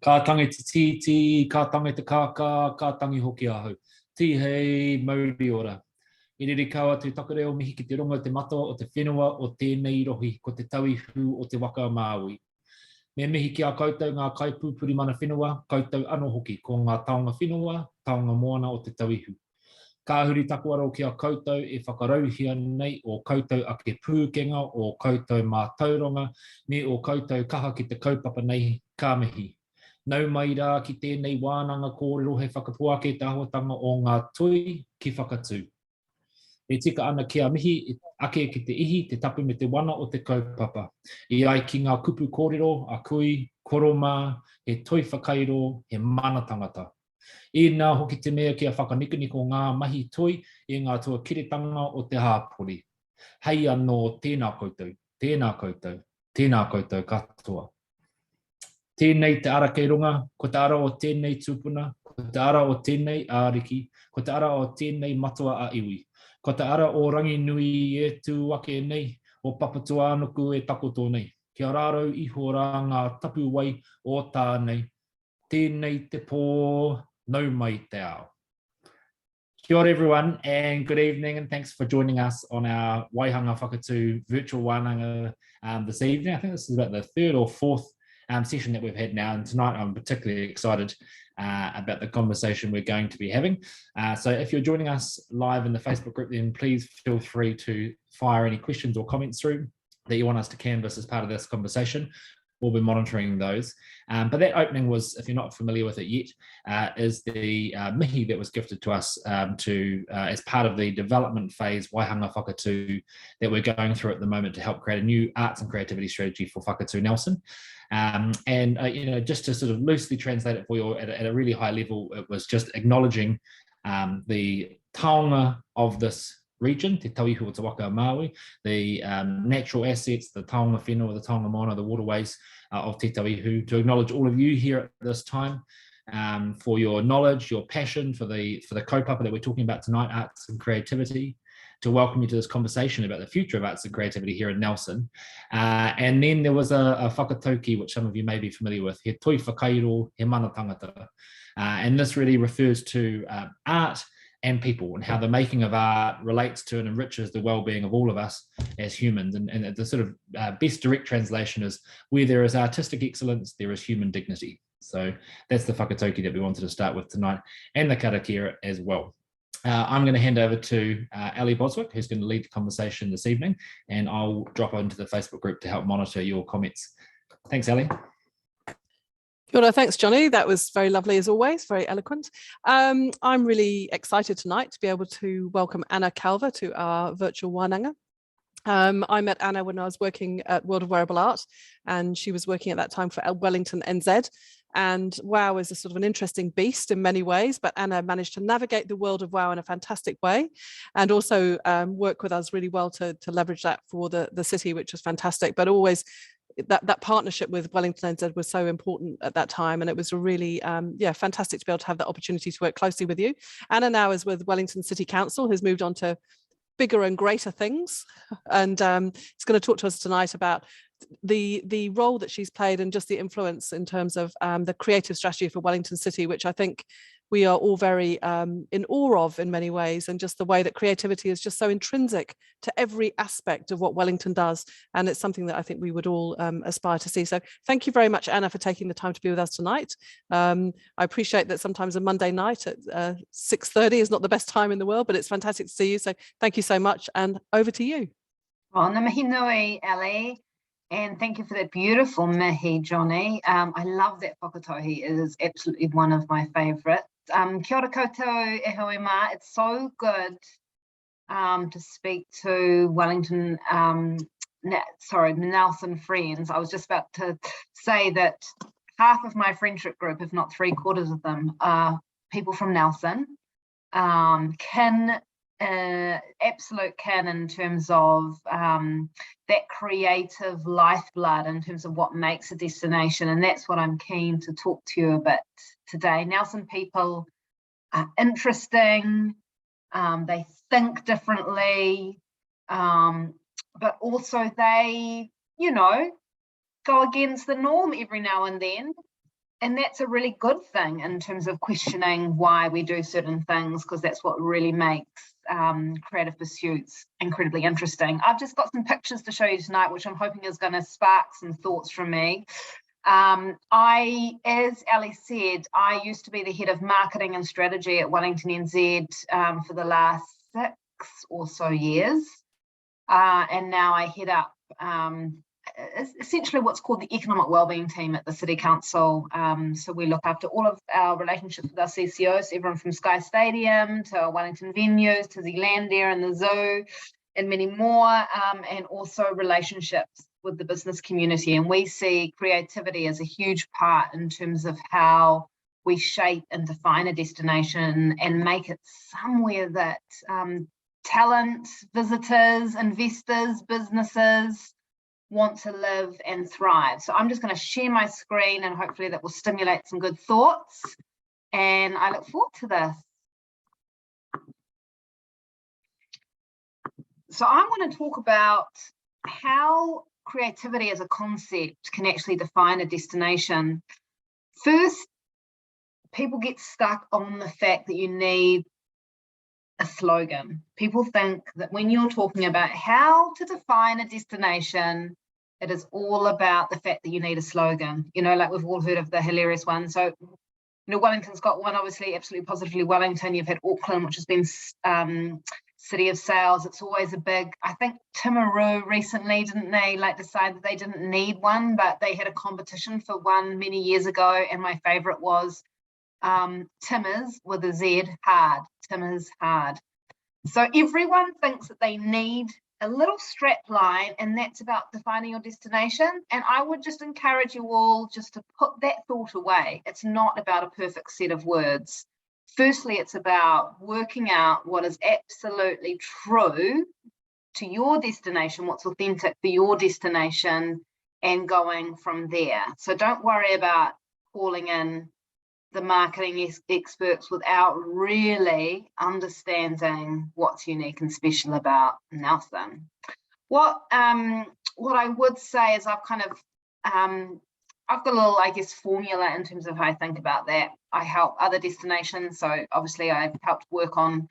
Ka tangi te titi, ka tangi te kaka, ka tangi hoki ahu. Ti hei mauri ora. I riri kaua tu takareo mihi ki te runga te matoa o te whenua o tēnei rohi ko te tauihu o te waka Māui. Me mihi ki a koutou ngā kaipūpuri mana whenua, koutou anō hoki ko ngā taonga whenua, taonga moana o te tauihu. Ka huri takuaro ki a koutou e whakarauhia nei o koutou ake pūkenga, o koutou mātauronga, me o koutou kaha ki te kaupapa nei ka mihi. Nau mai rā ki tēnei wānanga kōrero he whakapuake te āhuatanga o ngā tui ki whakatū. E tika ana ki a mihi, ake ki te ihi, te tapu me te wana o te kaupapa. I ai ki ngā kupu kōrero, a kui, koroma, he toi whakairo, he mana tangata. I nā hoki te mea ki a whakanikoniko ngā mahi toi i ngā tua kiretanga o te hāpori. Hei anō tēnā koutou, tēnā koutou, tēnā koutou katoa. Tēnei te ara kei runga, ko te ara o tēnei tūpuna, ko te ara o tēnei āriki, ko te ara o tēnei matua a iwi, ko te ara o rangi nui e tū wake nei, o papatua anuku e takoto nei. Kia rārau iho rā ngā tapu wai o tānei, tēnei te pō, nau mai te ao. Kia ora everyone, and good evening, and thanks for joining us on our Waihanga Whakatū virtual Wānanga this evening. I think this is about the third or fourth session that we've had now, and tonight I'm particularly excited about the conversation we're going to be having. So if you're joining us live in the Facebook group, then please feel free to fire any questions or comments through that you want us to canvass as part of this conversation. We'll be monitoring those. But that opening was, if you're not familiar with it yet, is the mihi that was gifted to us as part of the development phase Waihanga Whakatū that we're going through at the moment to help create a new arts and creativity strategy for Whakatū Nelson. You know, just to sort of loosely translate it for you at a really high level, it was just acknowledging the taonga of this region, te tauihu o te waka Māui, the natural assets, the taonga whenua, the taonga moana, the waterways of te tauihu, to acknowledge all of you here at this time for your knowledge, your passion for the kaupapa that we're talking about tonight, arts and creativity, to welcome you to this conversation about the future of arts and creativity here in Nelson. And then there was a whakatauki, which some of you may be familiar with, he toi whakairo, he mana tangata. And this really refers to art and people, and how the making of art relates to and enriches the well-being of all of us as humans. And the sort of best direct translation is, where there is artistic excellence, there is human dignity. So that's the whakatauki that we wanted to start with tonight, and the karakia as well. I'm going to hand over to Ali Boswijk, who's going to lead the conversation this evening, and I'll drop into the Facebook group to help monitor your comments. Thanks, Ali. Kia ora, thanks, Johnny. That was very lovely as always, very eloquent. I'm really excited tonight to be able to welcome Anna Calver to our virtual Wānanga. I met Anna when I was working at World of Wearable Art, and she was working at that time for WellingtonNZ. And WOW is a sort of an interesting beast in many ways, but Anna managed to navigate the world of WOW in a fantastic way, and also work with us really well to leverage that for the city, which was fantastic. But always that partnership with WellingtonNZ was so important at that time, and it was a really fantastic to be able to have that opportunity to work closely with you. Anna now is with Wellington City Council, who's moved on to bigger and greater things, and is going to talk to us tonight about the role that she's played and just the influence in terms of the creative strategy for Wellington City, which I think we are all very in awe of in many ways, and just the way that creativity is just so intrinsic to every aspect of what Wellington does, and it's something that I think we would all aspire to see. So thank you very much, Anna, for taking the time to be with us tonight. I appreciate that sometimes a Monday night at 6:30 is not the best time in the world, but it's fantastic to see you, so thank you so much, and over to you. Well, ngā mihi nui, Ali. And thank you for that beautiful mihi, Johnny. I love that whakatauhi. It is absolutely one of my favourites. Kia ora koutou e hui mā. It's so good to speak to Wellington, Nelson friends. I was just about to say that half of my friendship group, if not 3/4 of them, are people from Nelson. Absolute kin in terms of that creative lifeblood, in terms of what makes a destination, and that's what I'm keen to talk to you about today. Nelson people are interesting, they think differently, but also they, you know, go against the norm every now and then. that's a really good thing in terms of questioning why we do certain things, because that's what really makes creative pursuits incredibly interesting. I've just got some pictures to show you tonight, which I'm hoping is going to spark some thoughts from me. As Ali said, I used to be the head of marketing and strategy at WellingtonNZ for the last 6 or so years. And now I head up essentially what's called the economic wellbeing team at the City Council. So we look after all of our relationships with our CCOs, everyone from Sky Stadium to our Wellington venues to Zealandia and the zoo and many more, and also relationships with the business community. And we see creativity as a huge part in terms of how we shape and define a destination and make it somewhere that talent, visitors, investors, businesses want to live and thrive. So I'm just going to share my screen and hopefully that will stimulate some good thoughts. And I look forward to this. So I want to talk about how creativity as a concept can actually define a destination. First, people get stuck on the fact that you need a slogan. People think that when you're talking about how to define a destination, it is all about the fact that you need a slogan. You know, like we've all heard of the hilarious one. So, you know, Wellington's got one, obviously, absolutely positively Wellington. You've had Auckland, which has been City of Sales. It's always a big, I think Timaru recently, didn't they like decide that they didn't need one, but they had a competition for one many years ago. And my favorite was Timmers with a Z, hard. Timmers hard. So everyone thinks that they need a little strap line, and that's about defining your destination. And I would just encourage you all just to put that thought away. It's not about a perfect set of words. Firstly, it's about working out what is absolutely true to your destination, what's authentic for your destination, and going from there. So don't worry about calling in the marketing experts without really understanding what's unique and special about Nelson. What I would say is I've got a little, I guess, formula in terms of how I think about that. I help other destinations. So obviously I've helped work on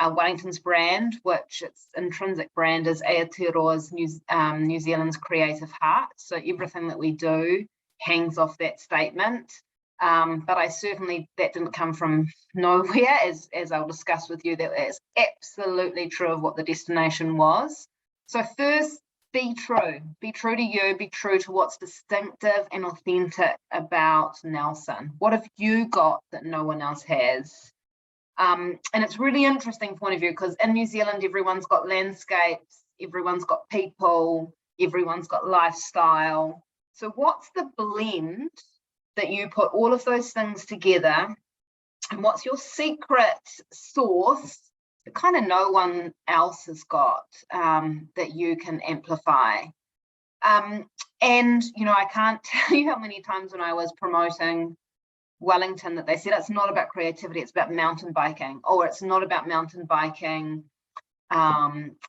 Wellington's brand, which its intrinsic brand is Aotearoa's New Zealand's creative heart. So everything that we do hangs off that statement. But I certainly, that didn't come from nowhere, as I'll discuss with you. That is absolutely true of what the destination was. So first, be true to you, be true to what's distinctive and authentic about Nelson. What have you got that no one else has? And it's really interesting point of view, because in New Zealand, everyone's got landscapes, everyone's got people, everyone's got lifestyle. So what's the blend that you put all of those things together, and what's your secret sauce that kind of no one else has got that you can amplify? And, you know, I can't tell you how many times when I was promoting Wellington that they said it's not about creativity, it's about mountain biking, or it's not about mountain biking,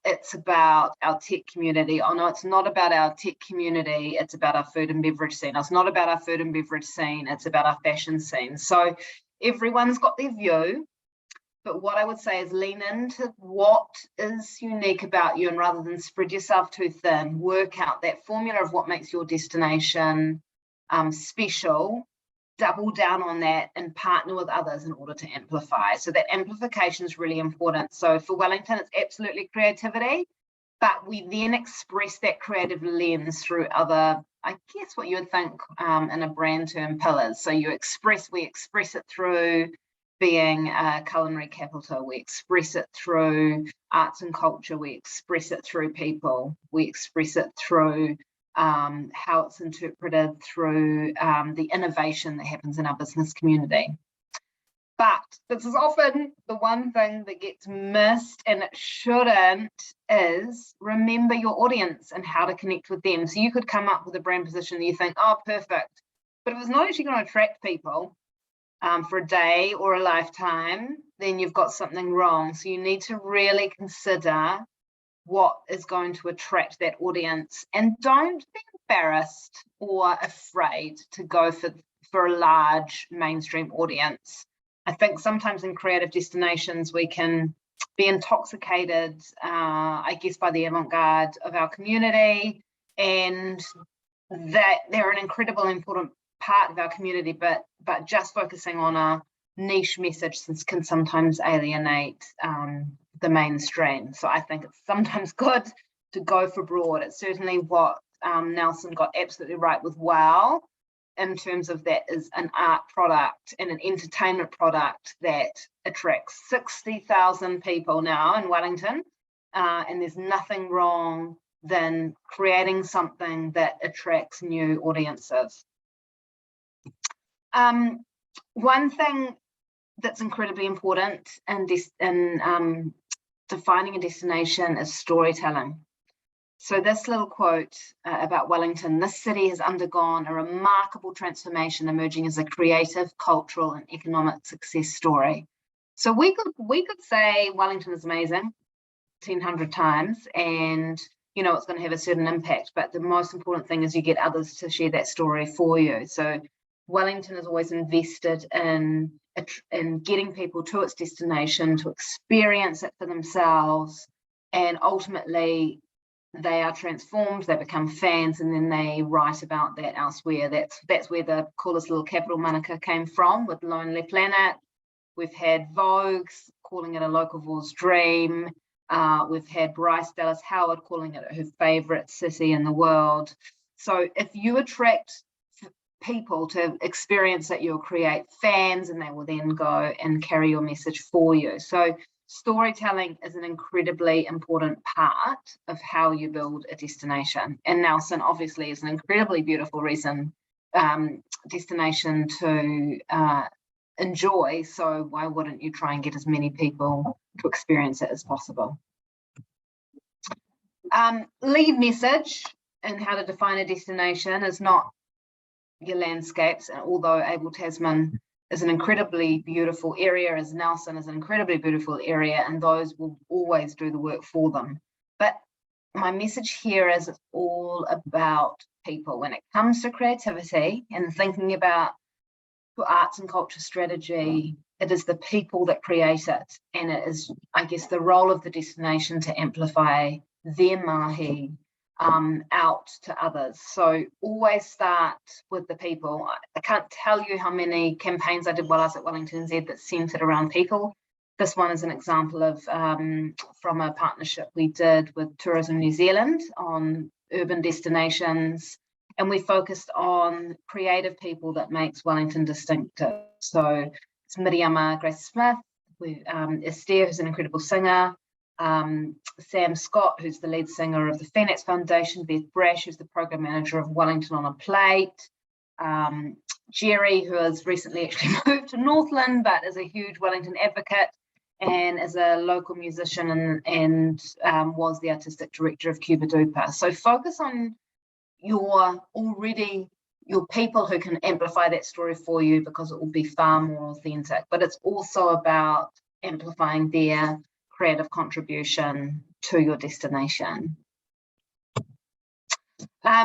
it's about our tech community. Oh no, it's not about our tech community, it's about our food and beverage scene. It's not about our food and beverage scene, it's about our fashion scene. So everyone's got their view, but what I would say is lean into what is unique about you, and rather than spread yourself too thin, work out that formula of what makes your destination special. Double down on that and partner with others in order to amplify. So that amplification is really important. So for Wellington, it's absolutely creativity, but we then express that creative lens through other, I guess what you would think in a brand term, pillars. So we express it through being a culinary capital, we express it through arts and culture, we express it through people, we express it through how it's interpreted, through the innovation that happens in our business community. But this is often the one thing that gets missed, and it shouldn't, is remember your audience and how to connect with them. So you could come up with a brand position that you think, oh, perfect, but if it's not actually going to attract people for a day or a lifetime, then you've got something wrong. So you need to really consider what is going to attract that audience, and don't be embarrassed or afraid to go for for a large mainstream audience. I think sometimes in creative destinations we can be intoxicated, I guess, by the avant-garde of our community, and that they're an incredible important part of our community, but just focusing on a niche message can sometimes alienate the mainstream. So I think it's sometimes good to go for broad. It's certainly what Nelson got absolutely right with WOW, in terms of that is an art product and an entertainment product that attracts 60,000 people now in Wellington, and there's nothing wrong than creating something that attracts new audiences. One thing that's incredibly important in defining a destination is storytelling. So this little quote about Wellington: "This city has undergone a remarkable transformation, emerging as a creative, cultural and economic success story." So we could say Wellington is amazing 1,000 times, and you know it's going to have a certain impact, but the most important thing is you get others to share that story for you. So Wellington is always invested in getting people to its destination to experience it for themselves, and ultimately they are transformed, they become fans, and then they write about that elsewhere. That's where the coolest little capital Poneke came from, with Lonely Planet. We've had Vogue's calling it a local's dream. We've had Bryce Dallas Howard calling it her favourite city in the world. So if you attract people to experience it, you'll create fans, and they will then go and carry your message for you. So storytelling is an incredibly important part of how you build a destination. And Nelson obviously is an incredibly beautiful destination to enjoy. So why wouldn't you try and get as many people to experience it as possible? Lead message and how to define a destination is not your landscapes, and although Abel Tasman is an incredibly beautiful area, as Nelson is an incredibly beautiful area, and those will always do the work for them. But my message here is it's all about people. When it comes to creativity and thinking about your arts and culture strategy, it is the people that create it, and it is, I guess, the role of the destination to amplify their mahi out to others. So always start with the people. I can't tell you how many campaigns I did while I was at WellingtonNZ that centered around people. This one is an example of from a partnership we did with Tourism New Zealand on urban destinations, and we focused on creative people that makes Wellington distinctive. So it's Miriama Grace Smith, Esther, who's an incredible singer, Sam Scott, who's the lead singer of the Phoenix Foundation, Beth Brash, who's the program manager of Wellington on a Plate, Jerry, who has recently actually moved to Northland but is a huge Wellington advocate and is a local musician and was the artistic director of Cuba Dupa. So focus on your people who can amplify that story for you, because it will be far more authentic. But it's also about amplifying their creative contribution to your destination. How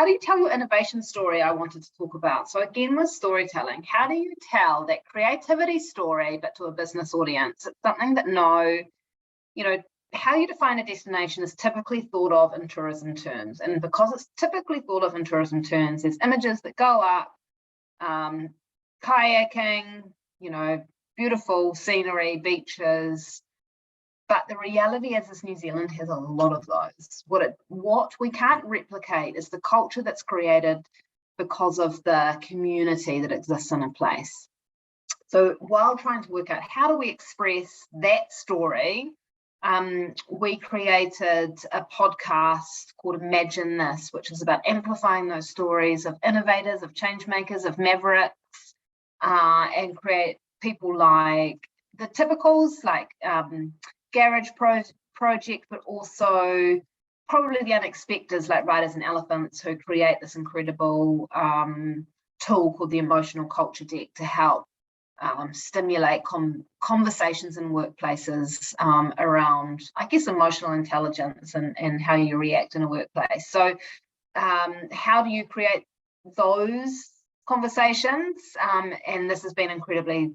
do you tell your innovation story? I wanted to talk about. So again, with storytelling, how do you tell that creativity story, but to a business audience? It's something that how you define a destination is typically thought of in tourism terms. And because it's typically thought of in tourism terms, there's images that go up, kayaking, beautiful scenery, beaches. But the reality is New Zealand has a lot of those. What we can't replicate is the culture that's created because of the community that exists in a place. So while trying to work out how do we express that story, we created a podcast called Imagine This, which is about amplifying those stories of innovators, of change makers, of mavericks, and create people like the typicals, like Garage Project, but also probably the unexpecteds like Riders and Elephants, who create this incredible tool called the Emotional Culture Deck to help stimulate conversations in workplaces around, I guess, emotional intelligence and how you react in a workplace. So how do you create those conversations, and this has been incredibly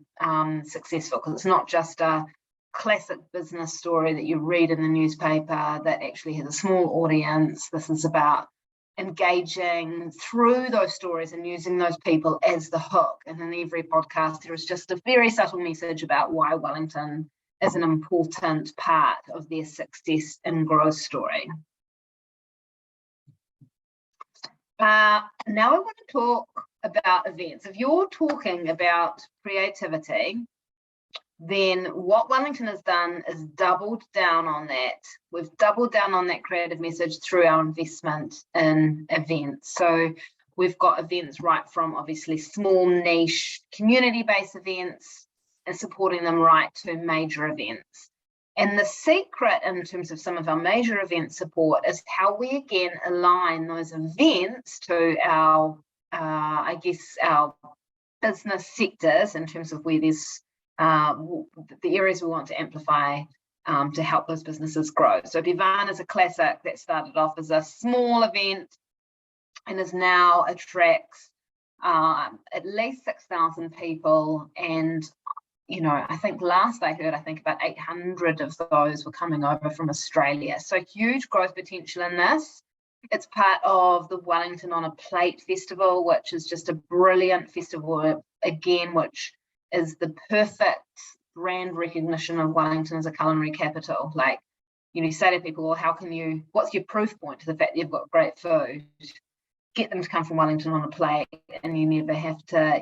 successful, because it's not just a classic business story that you read in the newspaper that actually has a small audience. This is about engaging through those stories and using those people as the hook. And in every podcast, there is just a very subtle message about why Wellington is an important part of their success and growth story. Now I want to talk about events. If you're talking about creativity, then what Wellington has done is doubled down on that. We've doubled down on that creative message through our investment in events. So we've got events right from obviously small niche community-based events and supporting them right to major events. And the secret in terms of some of our major event support is how we again align those events to our, I guess, our business sectors in terms of where there's the areas we want to amplify to help those businesses grow. So Divan is a classic that started off as a small event and is now attracts at least 6,000 people. And, you know, I think last I heard, I think about 800 of those were coming over from Australia. So huge growth potential in this. It's part of the Wellington on a Plate Festival, which is just a brilliant festival, again, which is the perfect brand recognition of Wellington as a culinary capital. Like, you know, you say to people, well, how can you, what's your proof point to the fact that you've got great food? Get them to come from Wellington on a plate, and you never have to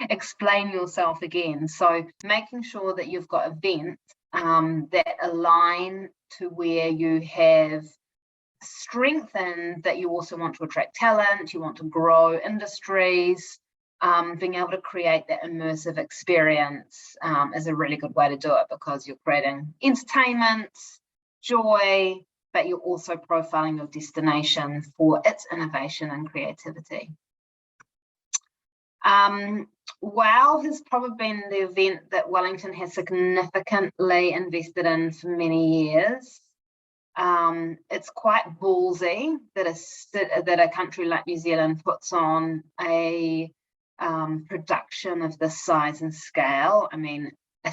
explain yourself again. So making sure that you've got events that align to where you have strength and that you also want to attract talent, you want to grow industries, being able to create that immersive experience is a really good way to do it, because you're creating entertainment, joy, but you're also profiling your destination for its innovation and creativity. WOW has probably been the event that Wellington has significantly invested in for many years. It's quite ballsy that a country like New Zealand puts on a production of this size and scale. I mean, a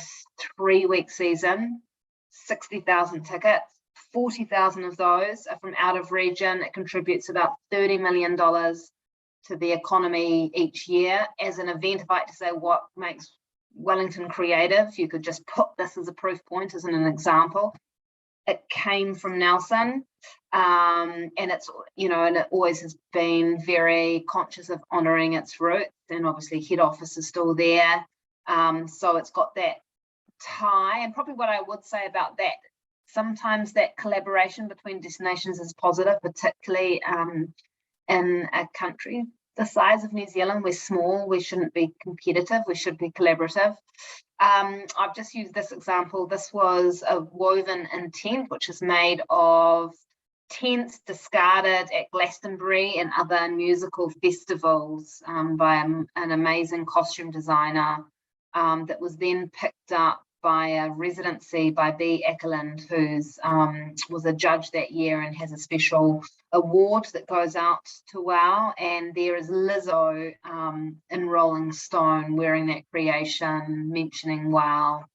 3-week season, 60,000 tickets, 40,000 of those are from out of region. It contributes about $30 million to the economy each year. As an event, if I had to say what makes Wellington creative, you could just put this as a proof point, as an example. It came from Nelson, and it's, you know, and it always has been very conscious of honouring its roots, and obviously head office is still there. So it's got that tie. And probably what I would say about that, sometimes that collaboration between destinations is positive, particularly in a country the size of New Zealand. We're small, we shouldn't be competitive, we should be collaborative. I've just used this example. This was a woven in tent, which is made of tents discarded at Glastonbury and other musical festivals by an amazing costume designer, that was then picked up by a residency by B. Ekelund, who's was a judge that year and has a special award that goes out to WOW. And there is Lizzo in Rolling Stone wearing that creation, mentioning WOW.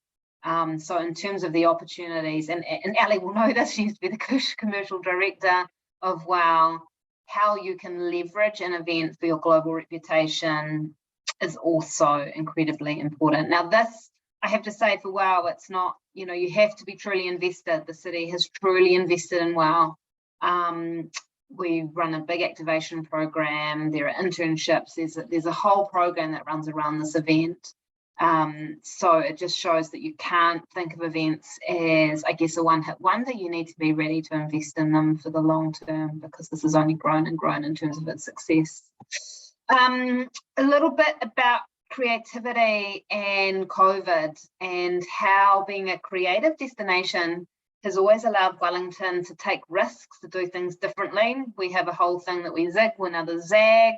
So in terms of the opportunities, and Ali will know this, she used to be the commercial director of WOW, how you can leverage an event for your global reputation is also incredibly important. Now this, I have to say, for WOW, it's not, you know, you have to be truly invested. The city has truly invested in WOW. We run a big activation program. There are internships. There's a whole program that runs around this event. So it just shows that you can't think of events as, I guess, a one-hit wonder. You need to be ready to invest in them for the long term, because this has only grown and grown in terms of its success. A little bit about creativity and COVID, and how being a creative destination has always allowed Wellington to take risks, to do things differently. We have a whole thing that we zig when others zag,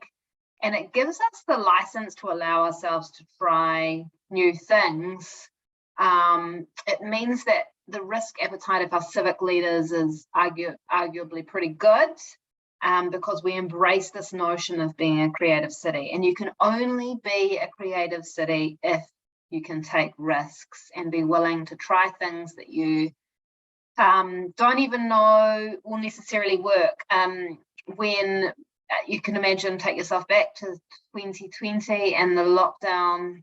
and it gives us the license to allow ourselves to try new things. It means that the risk appetite of our civic leaders is arguably pretty good. because we embrace this notion of being a creative city. And you can only be a creative city if you can take risks and be willing to try things that you don't even know will necessarily work. When you can imagine, take yourself back to 2020 and the lockdown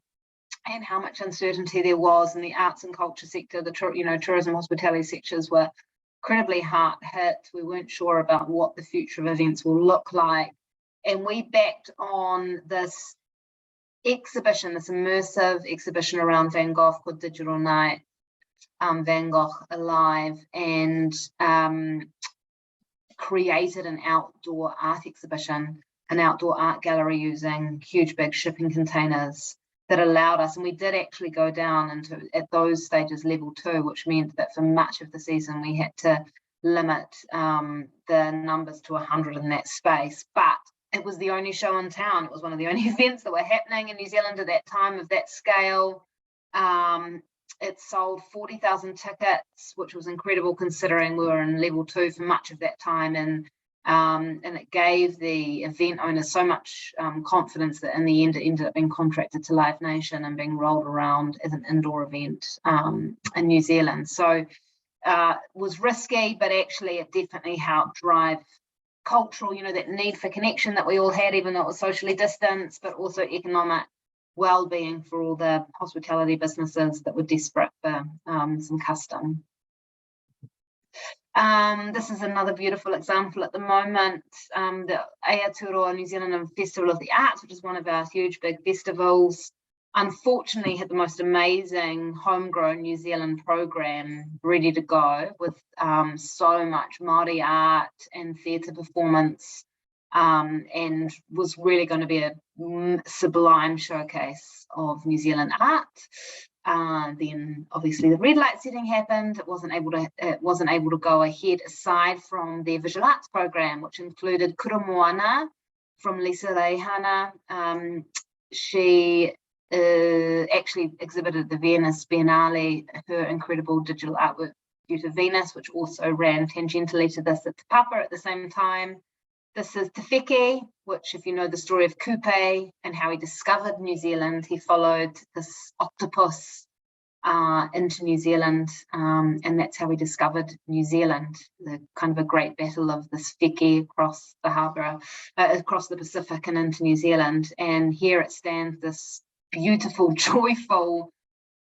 and how much uncertainty there was in the arts and culture sector, the tourism hospitality sectors were incredibly hard hit. We weren't sure about what the future of events will look like. And we backed on this exhibition, this immersive exhibition around Van Gogh called Digital Night, Van Gogh Alive, and created an outdoor art exhibition, an outdoor art gallery using huge big shipping containers that allowed us, and we did actually go down into, at those stages, level 2, which meant that for much of the season we had to limit the numbers to 100 in that space. But it was the only show in town. It was one of the only events that were happening in New Zealand at that time of that scale. It sold 40,000 tickets, which was incredible considering we were in level 2 for much of that time. And it gave the event owners so much confidence that in the end it ended up being contracted to Live Nation and being rolled around as an indoor event in New Zealand. So it was risky, but actually it definitely helped drive cultural, that need for connection that we all had, even though it was socially distanced, but also economic well-being for all the hospitality businesses that were desperate for some custom. This is another beautiful example at the moment, the Aotearoa New Zealand Festival of the Arts, which is one of our huge big festivals. Unfortunately, had the most amazing homegrown New Zealand program ready to go with so much Māori art and theatre performance, and was really going to be a sublime showcase of New Zealand art. Then obviously the red light setting happened. It wasn't able to go ahead, aside from their visual arts program, which included Kura Moana from Lisa Reihana. She actually exhibited at the Venice Biennale her incredible digital artwork due to Venus, which also ran tangentially to this at Te Papa at the same time. This is Te Wheke, which, if you know the story of Kupe and how he discovered New Zealand, he followed this octopus into New Zealand, and that's how he discovered New Zealand, the kind of a great battle of this wheke across the harbour, across the Pacific and into New Zealand. And here it stands, this beautiful, joyful,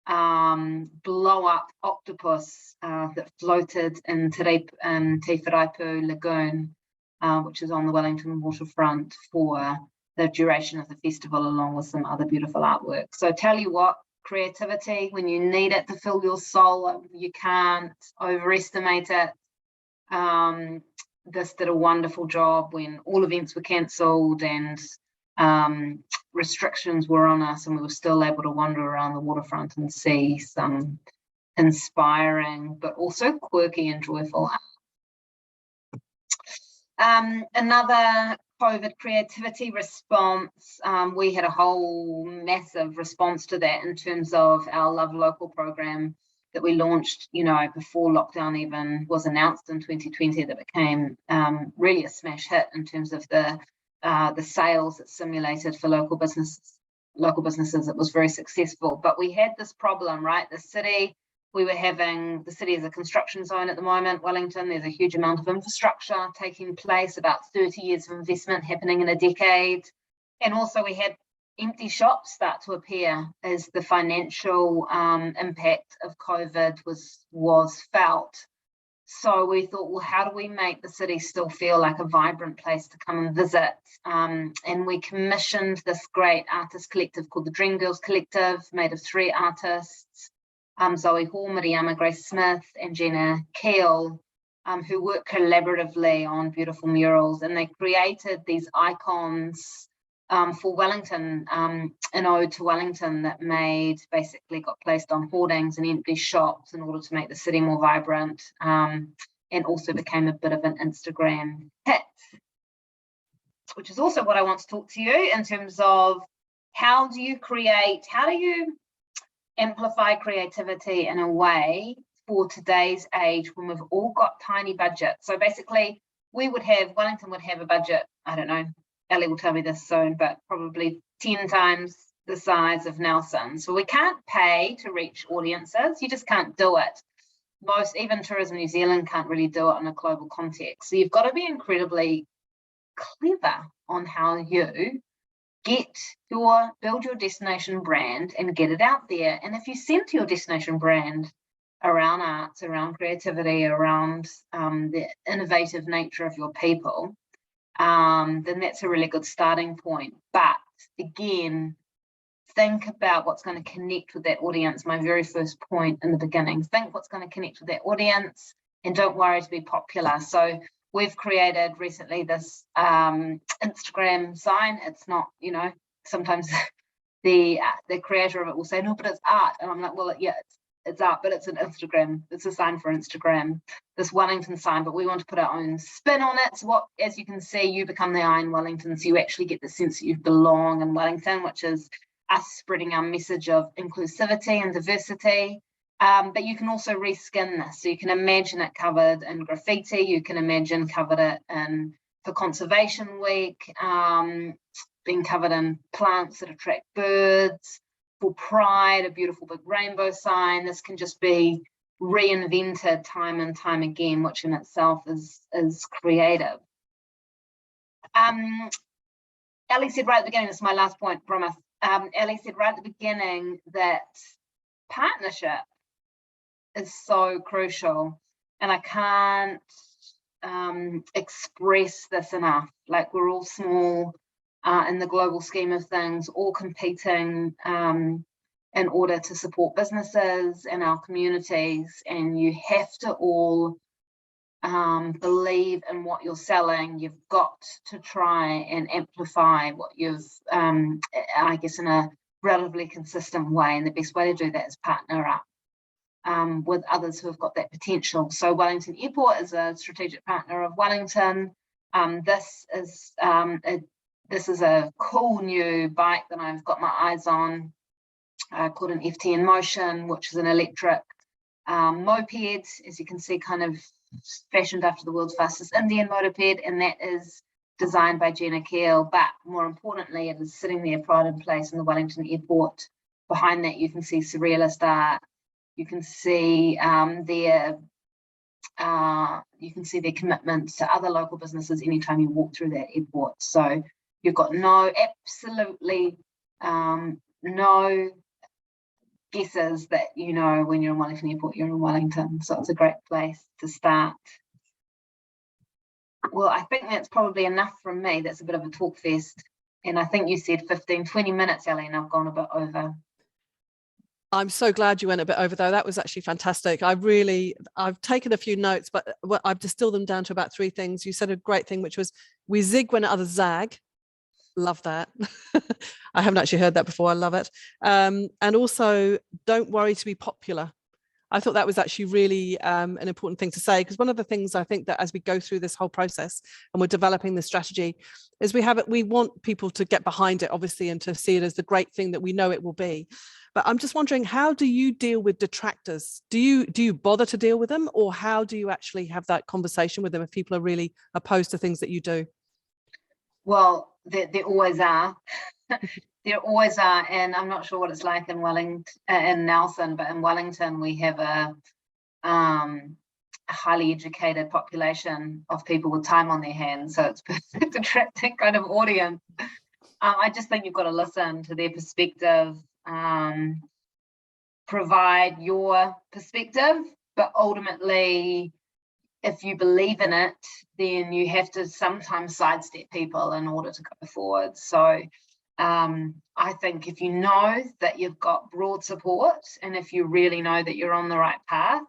blow-up octopus that floated in Te Whāraipu Lagoon, which is on the Wellington waterfront for the duration of the festival, along with some other beautiful artwork. So tell you what, creativity, when you need it to fill your soul, you can't overestimate it. This did a wonderful job when all events were cancelled and restrictions were on us, and we were still able to wander around the waterfront and see some inspiring but also quirky and joyful art. Another COVID creativity response, we had a whole massive response to that in terms of our Love Local program that we launched, before lockdown even was announced in 2020, that became really a smash hit in terms of the sales it simulated for local businesses. It was very successful, but we had this problem, right? The city is a construction zone at the moment, Wellington. There's a huge amount of infrastructure taking place, about 30 years of investment happening in a decade. And also we had empty shops start to appear as the financial impact of COVID was felt. So we thought, well, how do we make the city still feel like a vibrant place to come and visit? And we commissioned this great artist collective called the Dream Girls Collective, made of 3 artists, Zoe Hall, Mariama Grace Smith, and Jenna Keel, who work collaboratively on beautiful murals. And they created these icons for Wellington, an ode to Wellington, that basically got placed on hoardings and empty shops in order to make the city more vibrant, and also became a bit of an Instagram hit, which is also what I want to talk to you in terms of how do you amplify creativity in a way for today's age when we've all got tiny budgets. So basically, Wellington would have a budget, I don't know, Ali will tell me this soon, but probably 10 times the size of Nelson. So we can't pay to reach audiences. You just can't do it. Even Tourism New Zealand can't really do it in a global context. So you've got to be incredibly clever on how you build your destination brand and get it out there. And if you center your destination brand around arts, around creativity, around the innovative nature of your people, then that's a really good starting point. But again, think about what's going to connect with that audience. My very first point in the beginning, think what's going to connect with that audience, and don't worry to be popular. So we've created recently this Instagram sign. It's not, sometimes the creator of it will say, no, but it's art. And I'm like, well, yeah, it's art, but it's an Instagram. It's a sign for Instagram, this Wellington sign, but we want to put our own spin on it. So as you can see, you become the eye in Wellington. So you actually get the sense that you belong in Wellington, which is us spreading our message of inclusivity and diversity. But you can also reskin this. So you can imagine it covered in graffiti. You can imagine covered it for Conservation Week, being covered in plants that attract birds. For Pride, a beautiful big rainbow sign. This can just be reinvented time and time again, which in itself is creative. Ali said right at the beginning, this is my last point, promise. Ali said right at the beginning that partnership is so crucial, and I can't express this enough. Like, we're all small in the global scheme of things, all competing in order to support businesses and our communities, and you have to all believe in what you're selling. You've got to try and amplify what you've, I guess, in a relatively consistent way, and the best way to do that is partner up with others who have got that potential. So Wellington Airport is a strategic partner of Wellington. This is a cool new bike that I've got my eyes on, called an FT in Motion, which is an electric moped, as you can see, kind of fashioned after the world's fastest Indian moped, and that is designed by Johny O'Donnell, but more importantly, it is sitting there pride in place in the Wellington Airport. Behind that, you can see surrealist art. You can see their commitment to other local businesses anytime you walk through that airport. So you've got absolutely no guesses that when you're in Wellington Airport, you're in Wellington. So it's a great place to start. Well, I think that's probably enough from me. That's a bit of a talk fest. And I think you said 15, 20 minutes, Ali, and I've gone a bit over. I'm so glad you went a bit over, though. That was actually fantastic. I've taken a few notes, but I've distilled them down to about 3 things. You said a great thing, which was, we zig when others zag. Love that. I haven't actually heard that before. I love it. And also, don't worry to be popular. I thought that was actually really an important thing to say, because one of the things I think that as we go through this whole process and we're developing this strategy is we want people to get behind it, obviously, and to see it as the great thing that we know it will be. But I'm just wondering, how do you deal with detractors? Do you bother to deal with them, or how do you actually have that conversation with them if people are really opposed to things that you do? Well, there always are. There always are, and I'm not sure what it's like in Wellington, in Nelson, but in Wellington we have a highly educated population of people with time on their hands, so it's perfect attracting kind of audience. I just think you've got to listen to their perspective, provide your perspective, but ultimately, if you believe in it, then you have to sometimes sidestep people in order to go forward. So I think if you know that you've got broad support, and if you really know that you're on the right path,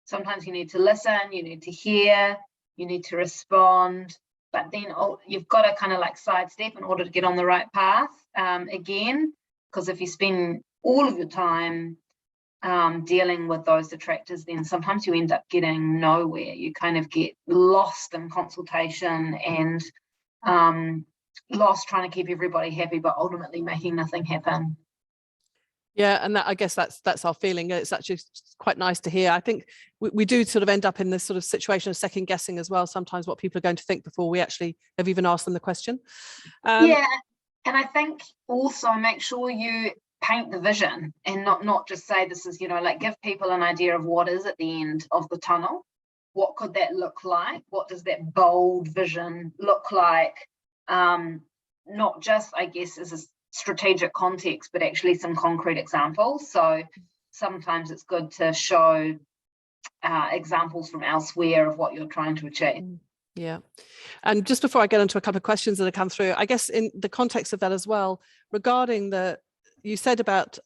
sometimes you need to listen, you need to hear, you need to respond, but then you've got to kind of like sidestep in order to get on the right path again, because if you spend all of your time dealing with those detractors, then sometimes you end up getting nowhere. You kind of get lost in consultation and lost trying to keep everybody happy, but ultimately making nothing happen. Yeah, and that, I guess that's our feeling. It's actually quite nice to hear. I think we do sort of end up in this sort of situation of second guessing as well, sometimes what people are going to think before we actually have even asked them the question. Yeah, and I think also make sure you paint the vision and not just say this is, like give people an idea of what is at the end of the tunnel. What could that look like? What does that bold vision look like? Not just, I guess, as a strategic context, but actually some concrete examples. So sometimes it's good to show examples from elsewhere of what you're trying to achieve. Yeah. And just before I get into a couple of questions that have come through, I guess in the context of that as well, regarding you said about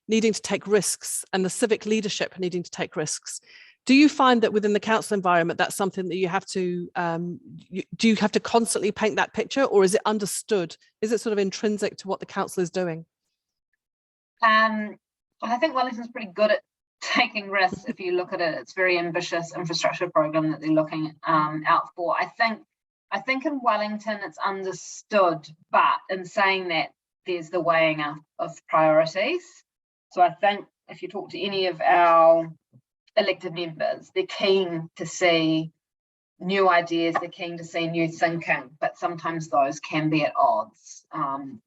needing to take risks and the civic leadership needing to take risks. Do you find that within the council environment, that's something that you have to, do you have to constantly paint that picture, or is it understood? Is it sort of intrinsic to what the council is doing? I think Wellington's pretty good at taking risks. If you look at it, it's a very ambitious infrastructure program that they're looking out for. I think in Wellington it's understood, but in saying that, there's the weighing up of priorities. So I think if you talk to any of our elected members, they're keen to see new ideas, they're keen to see new thinking, but sometimes those can be at odds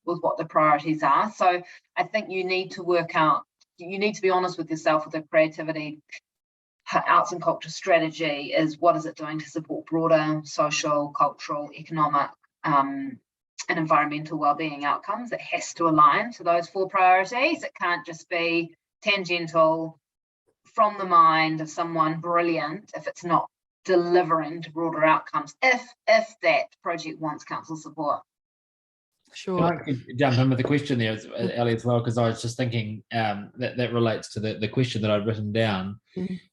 with what the priorities are. So I think you need to work out, you need to be honest with yourself with the creativity, arts and culture strategy is what is it doing to support broader social, cultural, economic and environmental wellbeing outcomes. It has to align to those 4 priorities. It can't just be tangential from the mind of someone brilliant if it's not delivering to broader outcomes, if that project wants council support. Sure. I could jump in with a question there, Ali, as well, because I was just thinking that relates to the question that I'd written down,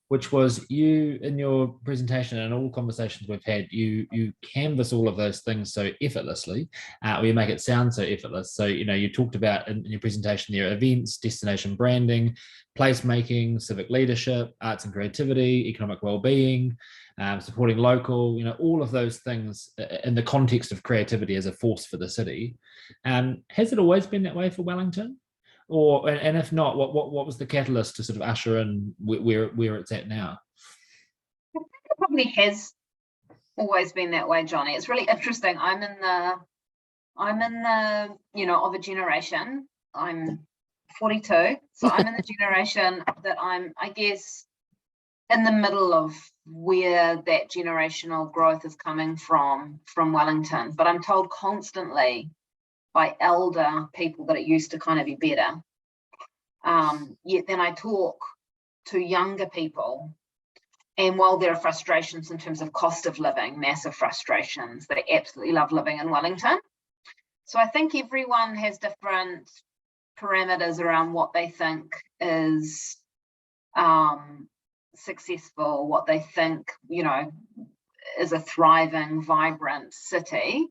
which was you, in your presentation and all conversations we've had, you canvass all of those things so effortlessly, or you make it sound so effortless. So, you talked about in your presentation there, events, destination branding, placemaking, civic leadership, arts and creativity, economic well-being, supporting local, all of those things in the context of creativity as a force for the city. Has it always been that way for Wellington? And if not, what was the catalyst to sort of usher in where it's at now? I think it probably has always been that way, Johnny. It's really interesting. I'm in the of a generation. I'm 42, so I'm in the generation that I'm, I guess, in the middle of where that generational growth is coming from Wellington. But I'm told constantly by elder people that it used to kind of be better. Yet then I talk to younger people, and while there are frustrations in terms of cost of living, massive frustrations, they absolutely love living in Wellington. So I think everyone has different parameters around what they think is successful, what they think, is a thriving, vibrant city.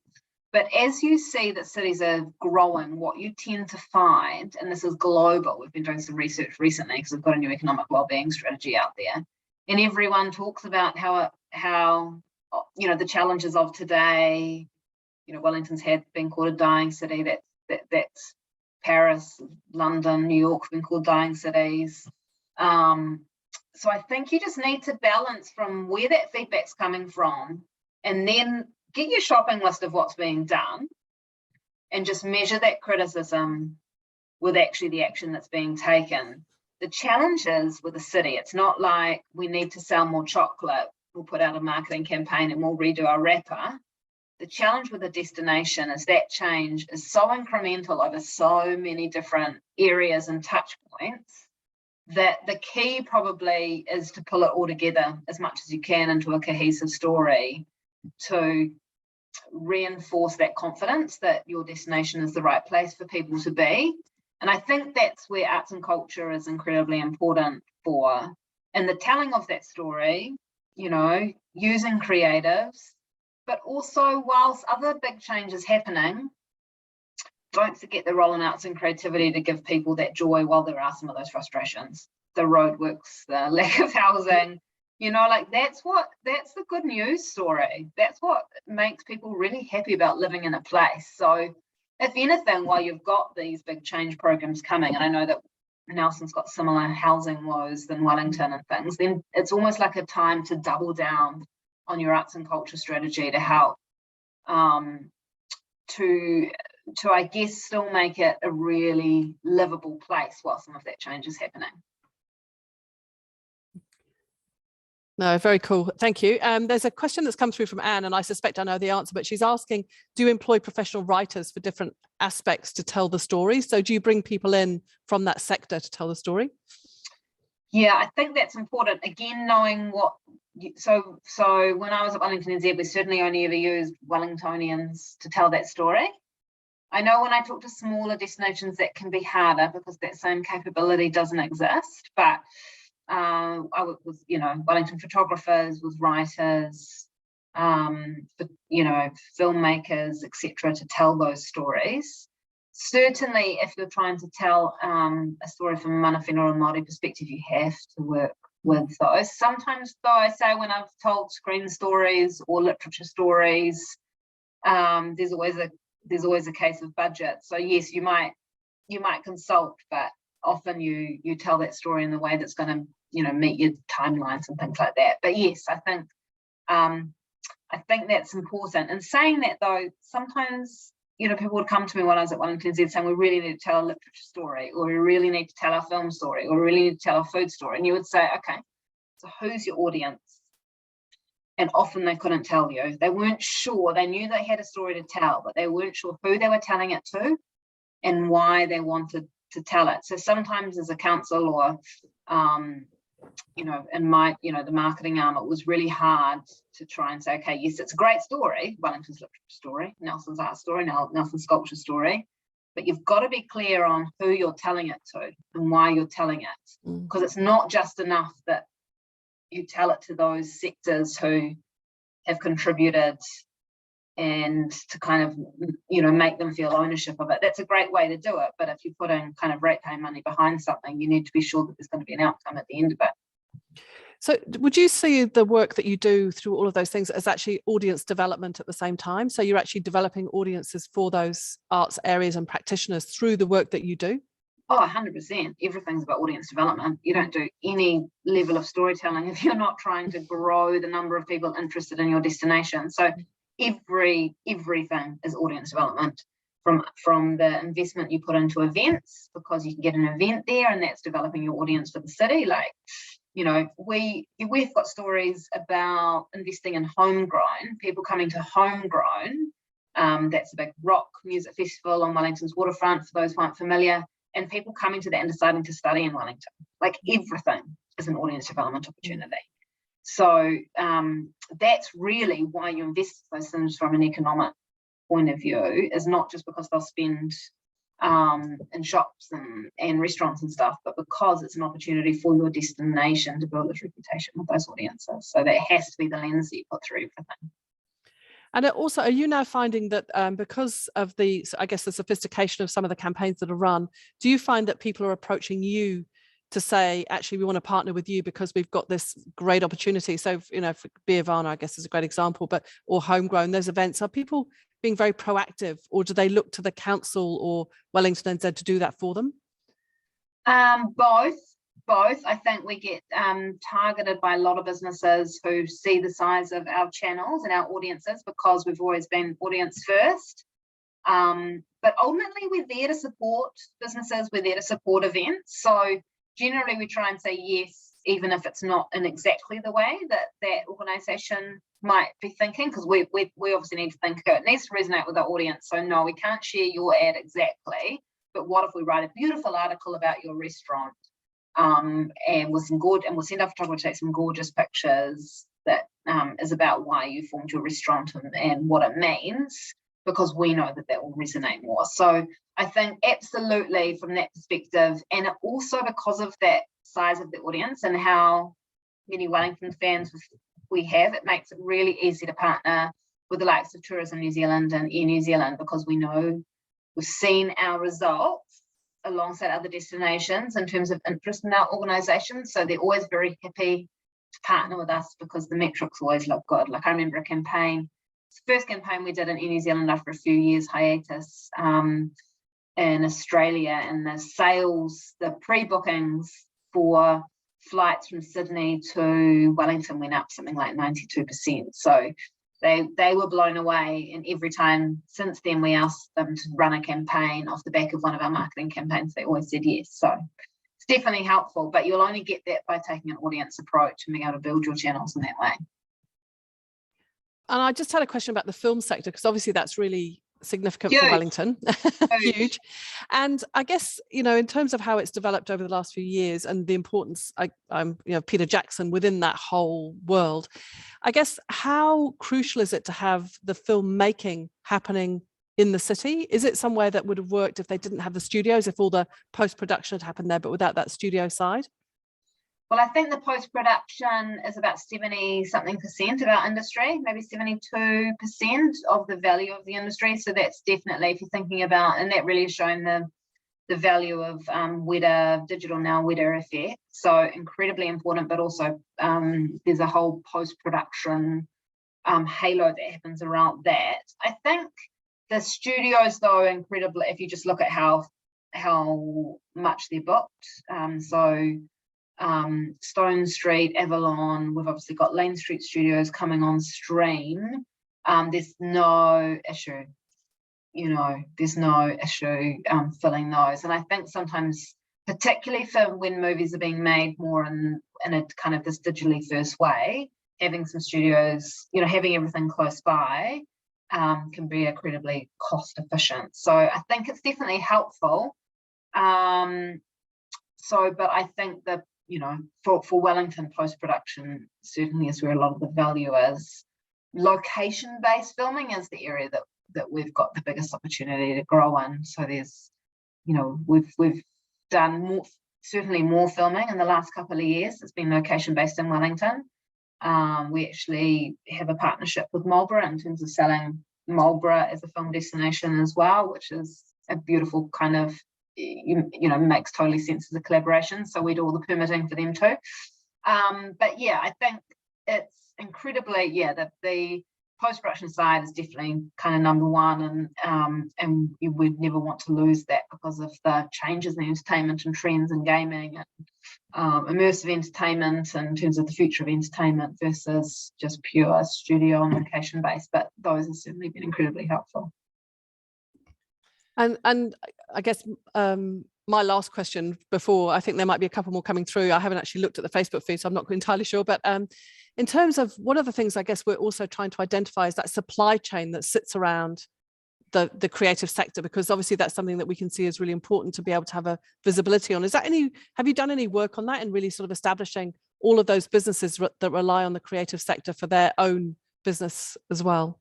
But as you see that cities are growing, what you tend to find, and this is global, we've been doing some research recently because we've got a new economic wellbeing strategy out there, and everyone talks about how the challenges of today. Wellington's been called a dying city. That's Paris, London, New York have been called dying cities. So I think you just need to balance from where that feedback's coming from, and then get your shopping list of what's being done and just measure that criticism with actually the action that's being taken. The challenge is with a city, it's not like we need to sell more chocolate, we'll put out a marketing campaign and we'll redo our wrapper. The challenge with a destination is that change is so incremental over so many different areas and touch points that the key probably is to pull it all together as much as you can into a cohesive story to reinforce that confidence that your destination is the right place for people to be. And I think that's where arts and culture is incredibly important for. And the telling of that story, using creatives, but also whilst other big changes happening, don't forget the role in arts and creativity to give people that joy while there are some of those frustrations. The roadworks, the lack of housing, that's the good news story. That's what makes people really happy about living in a place. So if anything, while you've got these big change programs coming, and I know that Nelson's got similar housing woes than Wellington and things, then it's almost like a time to double down on your arts and culture strategy to help to I guess still make it a really livable place while some of that change is happening. No, very cool. Thank you. There's a question that's come through from Anne, and I suspect I know the answer, but she's asking, do you employ professional writers for different aspects to tell the story? So do you bring people in from that sector to tell the story? Yeah, I think that's important. Again, knowing what, so when I was at WellingtonNZ, we certainly only ever used Wellingtonians to tell that story. I know when I talk to smaller destinations, that can be harder because that same capability doesn't exist, but I work with, Wellington photographers, with writers, filmmakers, etc., to tell those stories. Certainly, if you're trying to tell a story from a mana whenua or Māori perspective, you have to work with those. Sometimes, though, I say when I've told screen stories or literature stories, there's always a case of budget. So yes, you might consult, but often you tell that story in the way that's going to meet your timelines and things like that. But yes, I think that's important. And saying that, though, sometimes people would come to me when I was at WellingtonNZ saying, we really need to tell a literature story, or we really need to tell a film story, or we really need to tell a food story. And you would say, okay, so who's your audience? And often they couldn't tell you. They weren't sure. They knew they had a story to tell, but they weren't sure who they were telling it to and why they wanted to tell it. So sometimes as a council or, in my, the marketing arm, it was really hard to try and say, okay, yes, it's a great story, Wellington's literature story, Nelson's art story, Nelson's sculpture story, but you've got to be clear on who you're telling it to and why you're telling it. Because it's not just enough that you tell it to those sectors who have contributed and to kind of, make them feel ownership of it. That's a great way to do it. But if you're putting kind of ratepayer money behind something, you need to be sure that there's going to be an outcome at the end of it. So would you see the work that you do through all of those things as actually audience development at the same time? So you're actually developing audiences for those arts areas and practitioners through the work that you do? Oh, 100%. Everything's about audience development. You don't do any level of storytelling if you're not trying to grow the number of people interested in your destination. So everything is audience development, from the investment you put into events, because you can get an event there and that's developing your audience for the city. Like, we've got stories about investing in homegrown, people coming to homegrown. That's a big rock music festival on Wellington's waterfront, for those who aren't familiar, and people coming to that and deciding to study in Wellington. Like, everything is an audience development opportunity. So that's really why you invest those things from an economic point of view, is not just because they'll spend in shops and restaurants and stuff, but because it's an opportunity for your destination to build its reputation with those audiences. So that has to be the lens that you put through everything. And also, are you now finding that because of the sophistication of some of the campaigns that are run, do you find that people are approaching you to say, actually, we want to partner with you because we've got this great opportunity? So, for Wānanga, I guess, is a great example, or homegrown, those events, are people being very proactive, or do they look to the council or WellingtonNZ to do that for them? Both. I think we get targeted by a lot of businesses who see the size of our channels and our audiences, because we've always been audience first. But ultimately, we're there to support businesses, we're there to support events. So generally, we try and say yes, even if it's not in exactly the way that organisation might be thinking, because we obviously need to think it needs to resonate with our audience. So no, we can't share your ad exactly, but what if we write a beautiful article about your restaurant, and we'll send our photographer to take some gorgeous pictures that is about why you formed your restaurant and what it means, because we know that will resonate more. So I think absolutely from that perspective, and also because of that size of the audience and how many Wellington fans we have, it makes it really easy to partner with the likes of Tourism New Zealand and Air New Zealand, because we know we've seen our results alongside other destinations in terms of interest in our organisations. So they're always very happy to partner with us because the metrics always look good. Like, I remember a campaign, the first campaign we did in Air New Zealand after a few years hiatus, in Australia, and the sales, the pre-bookings for flights from Sydney to Wellington went up something like 92%. So they were blown away, and every time since then we asked them to run a campaign off the back of one of our marketing campaigns, they always said yes. So it's definitely helpful, but you'll only get that by taking an audience approach and being able to build your channels in that way. And I just had a question about the film sector, because obviously that's really significant Huge. for Wellington. Huge. And I guess, you know, in terms of how it's developed over the last few years and the importance, I'm you know, Peter Jackson within that whole world, I guess how crucial is it to have the filmmaking happening in the city? Is it somewhere that would have worked if they didn't have the studios, if all the post-production had happened there, but without that studio side? Well, I think the post-production is about 70-something% of our industry, maybe 72% of the value of the industry. So that's definitely, if you're thinking about, and that really is showing the value of Weta, digital now Weta effect. So incredibly important, but also there's a whole post-production halo that happens around that. I think the studios, though, incredibly, if you just look at how much they're booked. Stone Street, Avalon, we've obviously got Lane Street Studios coming on stream. There's no issue, you know, there's no issue filling those. And I think sometimes, particularly for when movies are being made more in a kind of this digitally first way, having some studios, you know, having everything close by can be incredibly cost efficient. So I think it's definitely helpful. But I think that, you know, for Wellington, post-production certainly is where a lot of the value is. Location-based filming is the area that we've got the biggest opportunity to grow in. So there's, you know, we've done certainly more filming in the last couple of years. It's been location-based in Wellington. We actually have a partnership with Marlborough in terms of selling Marlborough as a film destination as well, which is a beautiful kind of, you know, makes totally sense as a collaboration. So we do all the permitting for them too. But yeah, I think it's incredibly, the post-production side is definitely kind of number one, and you would never want to lose that because of the changes in entertainment and trends in gaming and immersive entertainment in terms of the future of entertainment versus just pure studio and location based. But those have certainly been incredibly helpful. And I guess my last question before, I think there might be a couple more coming through. I haven't actually looked at the Facebook feed, so I'm not entirely sure. But in terms of one of the things I guess we're also trying to identify is that supply chain that sits around the creative sector, because obviously that's something that we can see is really important to be able to have a visibility on. Have you done any work on that and really sort of establishing all of those businesses that rely on the creative sector for their own business as well?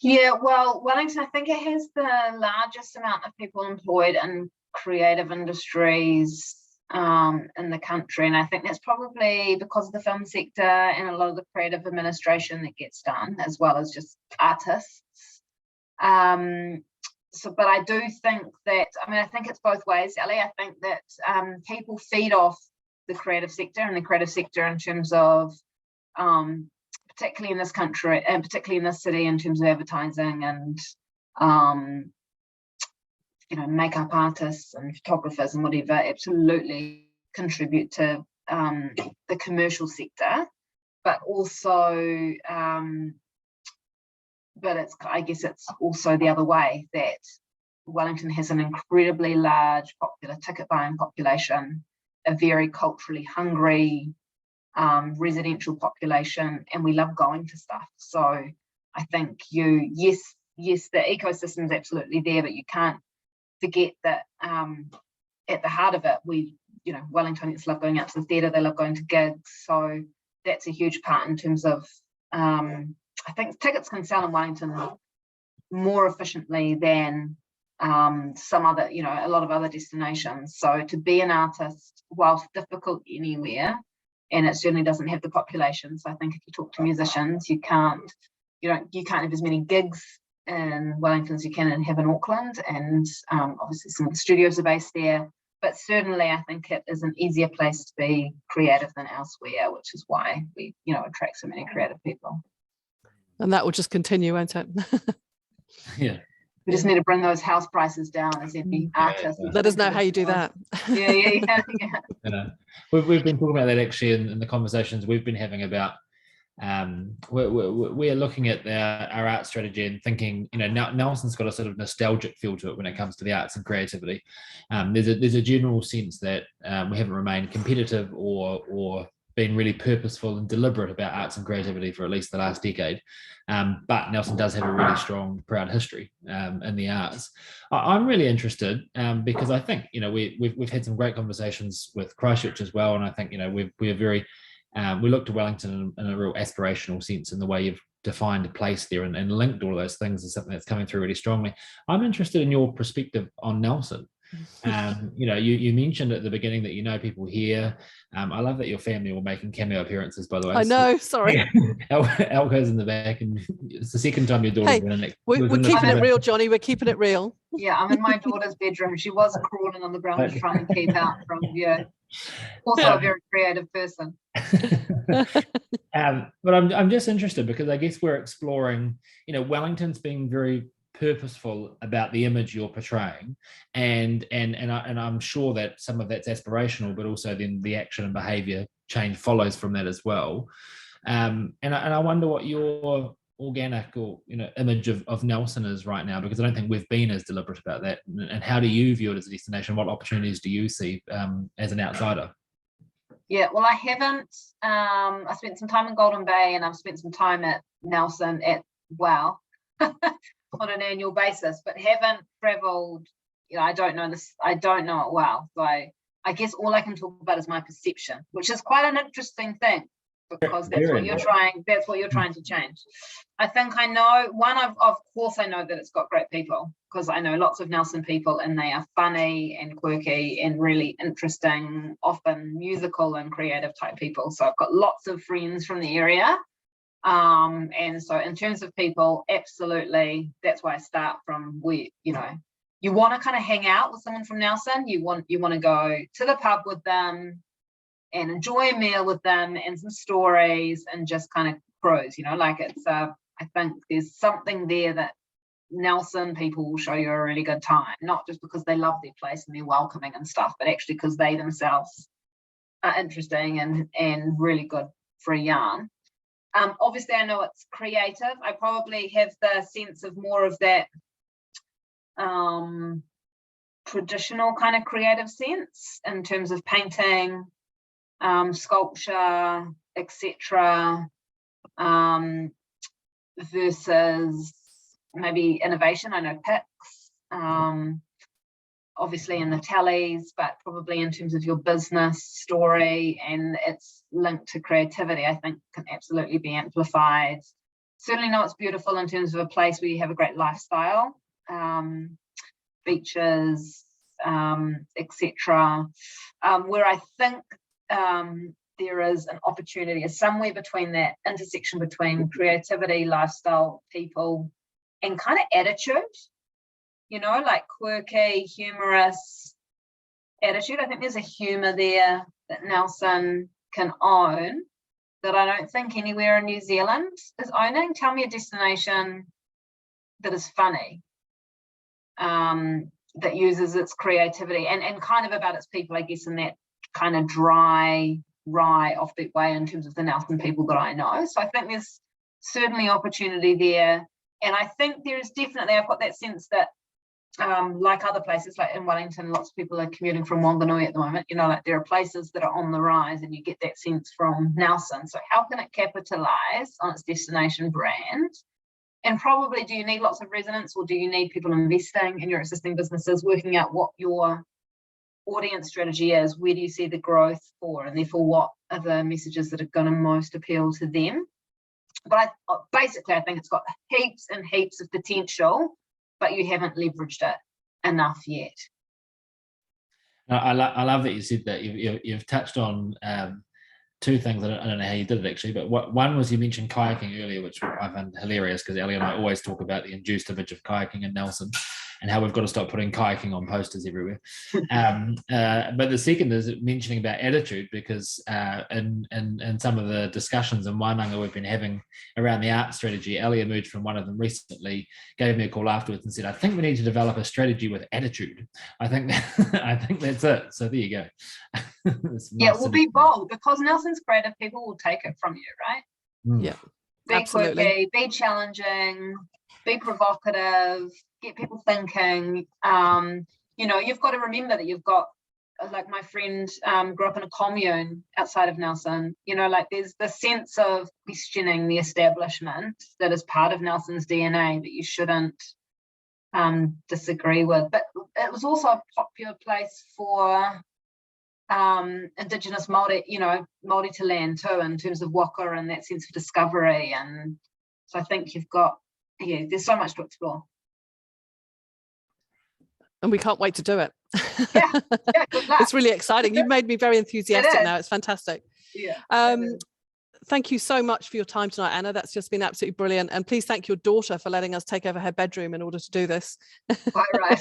Yeah, well, Wellington, I think it has the largest amount of people employed in creative industries in the country. And I think that's probably because of the film sector and a lot of the creative administration that gets done, as well as just artists. But I do think that, I think it's both ways, Ali. I think that people feed off the creative sector, and the creative sector in terms of particularly in this country and particularly in this city in terms of advertising and you know, makeup artists and photographers and whatever absolutely contribute to the commercial sector, but also I guess it's also the other way, that Wellington has an incredibly large popular ticket buying population, a very culturally hungry residential population, and we love going to stuff. So I think yes, the ecosystem is absolutely there, but you can't forget that at the heart of it, Wellingtonians love going out to the theatre, they love going to gigs. So that's a huge part in terms of, I think tickets can sell in Wellington more efficiently than some other, you know, a lot of other destinations. So to be an artist, whilst difficult anywhere, and it certainly doesn't have the population. So I think if you talk to musicians, you can't have as many gigs in Wellington as you can have in Auckland, and obviously some of the studios are based there. But certainly I think it is an easier place to be creative than elsewhere, which is why we, you know, attract so many creative people. And that will just continue, won't it? Yeah. We just need to bring those house prices down as any artist. Let us know how you do that. Yeah. We've been talking about that actually in the conversations we've been having about we're looking at our art strategy and thinking, Nelson's got a sort of nostalgic feel to it when it comes to the arts and creativity. There's a general sense that we haven't remained competitive or been really purposeful and deliberate about arts and creativity for at least the last decade. But Nelson does have a really strong, proud history in the arts. I'm really interested because I think, we've had some great conversations with Christchurch as well. And I think, we're very, we look to Wellington in a real aspirational sense in the way you've defined a place there and linked all of those things as something that's coming through really strongly. I'm interested in your perspective on Nelson. You mentioned at the beginning that people here. I love that your family were making cameo appearances, by the way. I know, sorry. Elko's in the back, and it's the second time your daughter's been in it. We're keeping it real, Johnny. We're keeping it real. Yeah, I'm in my daughter's bedroom. She was crawling on the ground to try and keep out from you. Also a very creative person. But I'm just interested because I guess we're exploring, Wellington's being very purposeful about the image you're portraying, and I'm sure that some of that's aspirational, but also then the action and behavior change follows from that as well. And I wonder what your organic or image of Nelson is right now, because I don't think we've been as deliberate about that. And how do you view it as a destination? What opportunities do you see as an outsider? Yeah, well, I haven't. I spent some time in Golden Bay, and I've spent some time at Nelson at on an annual basis, but haven't travelled. I don't know this. I don't know it well. So I guess all I can talk about is my perception, which is quite an interesting thing, because that's what you're trying. That's what you're trying to change. I think I know one. Of course, I know that it's got great people, because I know lots of Nelson people, and they are funny and quirky and really interesting, often musical and creative type people. So I've got lots of friends from the area. And so in terms of people, absolutely, that's why I start from where, you want to kind of hang out with someone from Nelson. You want to go to the pub with them and enjoy a meal with them and some stories and just kind of cruise, it's, I think there's something there that Nelson people will show you a really good time, not just because they love their place and they're welcoming and stuff, but actually because they themselves are interesting and really good for a yarn. Obviously, I know it's creative. I probably have the sense of more of that traditional kind of creative sense in terms of painting, sculpture, etc., versus maybe innovation. I know Pix, obviously in the tallies, but probably in terms of your business story and its linked to creativity, I think can absolutely be amplified. Certainly know it's beautiful in terms of a place where you have a great lifestyle, beaches, etc. Where I think there is an opportunity is somewhere between that intersection between creativity, lifestyle, people, and kind of attitude. Like quirky, humorous attitude. I think there's a humour there that Nelson can own that I don't think anywhere in New Zealand is owning. Tell me a destination that is funny, that uses its creativity and kind of about its people, I guess, in that kind of dry, offbeat way in terms of the Nelson people that I know. So I think there's certainly opportunity there. And I think there is definitely, I've got that sense that like other places, like in Wellington, lots of people are commuting from Whanganui at the moment, like there are places that are on the rise, and you get that sense from Nelson. So how can it capitalize on its destination brand? And probably, do you need lots of resonance, or do you need people investing in your existing businesses, working out what your audience strategy is? Where do you see the growth for, and therefore what are the messages that are going to most appeal to them? But basically, I think it's got heaps and heaps of potential, but you haven't leveraged it enough yet. I love that you said that. You've touched on two things. I don't know how you did it actually, but one was you mentioned kayaking earlier, which I found hilarious because Ellie and I always talk about the induced image of kayaking in Nelson. and how we've got to stop putting kayaking on posters everywhere. But the second is mentioning about attitude, because in some of the discussions in Wānanga we've been having around the art strategy, Ali emerged from one of them recently, gave me a call afterwards and said, I think we need to develop a strategy with attitude. I think that's it. So there you go. Yeah, we'll be bold, because Nelson's creative people will take it from you, right? Yeah, be absolutely. quirky, be challenging, be provocative, get people thinking. You know, you've got to remember that you've got, like my friend grew up in a commune outside of Nelson, you know, like there's the sense of questioning the establishment that is part of Nelson's DNA that you shouldn't disagree with. But it was also a popular place for Indigenous Māori, you know, Māori to land too, in terms of waka and that sense of discovery. And so I think you've got, yeah, there's so much to explore. And we can't wait to do it. Yeah, good luck. It's really exciting. You've made me very enthusiastic now. It's fantastic. Yeah. Thank you so much for your time tonight, Anna. That's just been absolutely brilliant. And please thank your daughter for letting us take over her bedroom in order to do this. Quite right.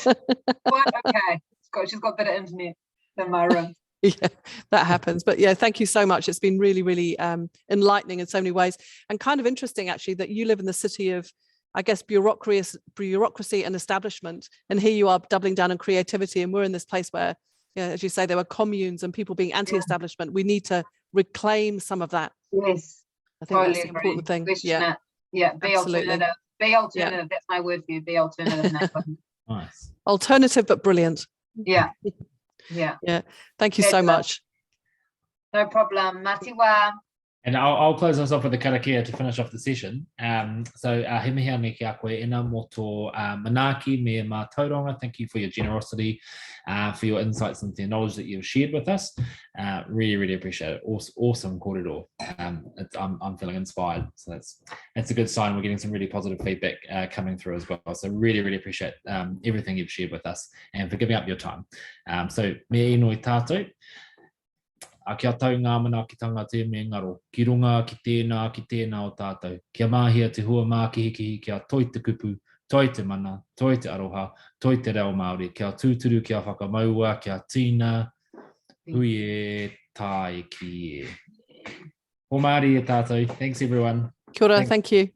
Quite okay. She's got a bit of internet in my room. Yeah, that happens. But yeah, thank you so much. It's been really, really enlightening in so many ways, and kind of interesting actually that you live in the city of, I guess, bureaucracy and establishment, and here you are doubling down on creativity, and we're in this place where, yeah, as you say, there were communes and people being anti-establishment. We need to reclaim some of that. Yes, I think that's the important thing. Yeah, yeah. Be absolutely. alternative. Be alternative. Yeah. That's my word for you. Be alternative. Nice. Alternative but brilliant. Yeah. Yeah. Yeah. Thank you so much. No problem. Matiwa. And I'll close us off with the karakia to finish off the session. So he mihi ane ki a koe ina mo tō manaaki me mā tauranga. Thank you for your generosity, for your insights and the knowledge that you've shared with us. Really, really appreciate it. Awesome korero. I'm feeling inspired. So that's a good sign. We're getting some really positive feedback coming through as well. So really, really appreciate everything you've shared with us and for giving up your time. So me inoi tātou. A kia tau ngā manaakitanga te me ngaro, ki runga ki tēnā o tātou, kia māhia te hua mākihikihi, kia toi te kupu, toi te mana, toi te aroha, toi te reo Māori, kia tūturu, kia whakamaua, kia tīna, hui e tāi ki e. O Māori e tātou. Thanks everyone. Kia ora, thank you.